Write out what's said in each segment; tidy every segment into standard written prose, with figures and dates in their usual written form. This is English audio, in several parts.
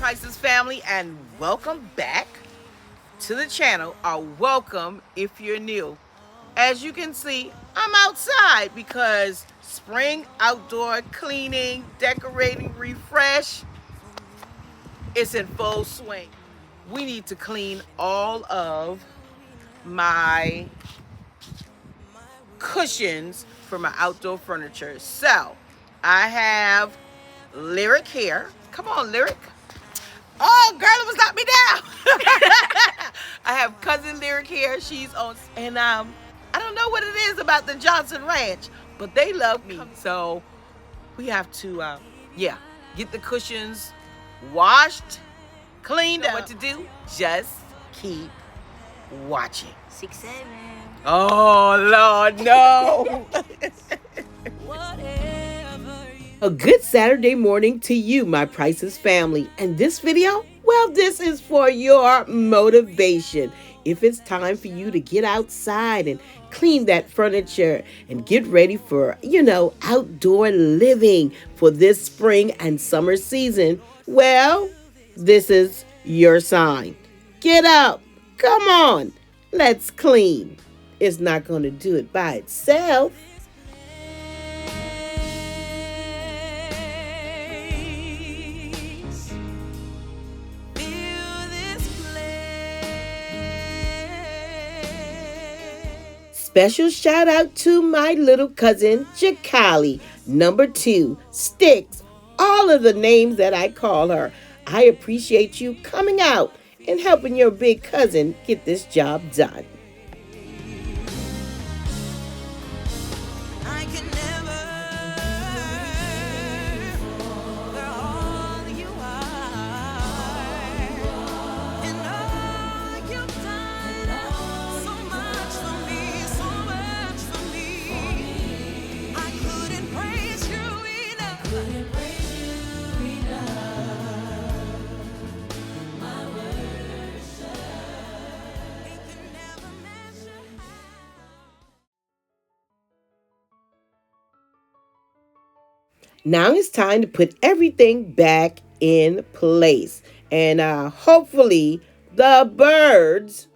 Prices family, and welcome back to the channel, or welcome if you're new. As you can see, I'm outside because spring outdoor cleaning, decorating, refresh is in full swing. We need to clean all of my cushions for my outdoor furniture. So I have Lyric here. Come on, Lyric. Oh, girl, it was knock me down. I have cousin Lyric here. She's on, and I don't know what it is about the Johnson Ranch, but they love me. So we have to, get the cushions washed, cleaned up. What to do? Just keep watching. 6-7. Oh, Lord, no. A good Saturday morning to you, my Prices family. And this video, well, this is for your motivation. If it's time for you to get outside and clean that furniture and get ready for, outdoor living for this spring and summer season, well, this is your sign. Get up. Come on. Let's clean. It's not going to do it by itself. Special shout out to my little cousin, Jakali, number 2, Sticks, all of the names that I call her. I appreciate you coming out and helping your big cousin get this job done. Now it's time to put everything back in place. And hopefully the birds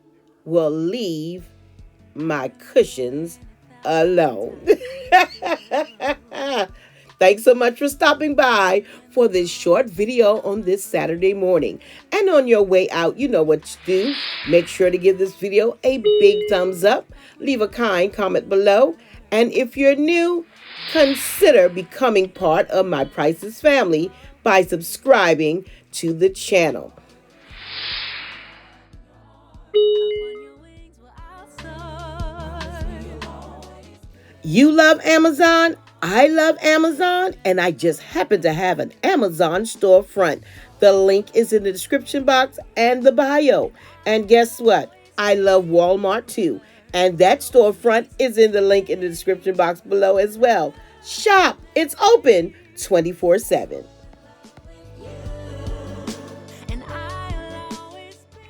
will leave my cushions alone. Thanks so much for stopping by for this short video on this Saturday morning. And on your way out, you know what to do. Make sure to give this video a big thumbs up. Leave a kind comment below. And if you're new, consider becoming part of my Prices family by subscribing to the channel. You love Amazon? I love Amazon, and I just happen to have an Amazon storefront. The link is in the description box and the bio. And guess what? I love Walmart too. And that storefront is in the link in the description box below as well. Shop. It's open 24/7.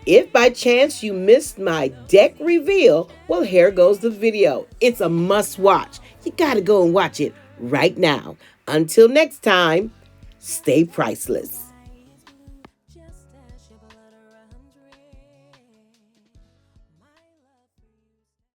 If by chance you missed my deck reveal, well, here goes the video. It's a must watch. You got to go and watch it right now. Until next time, stay priceless.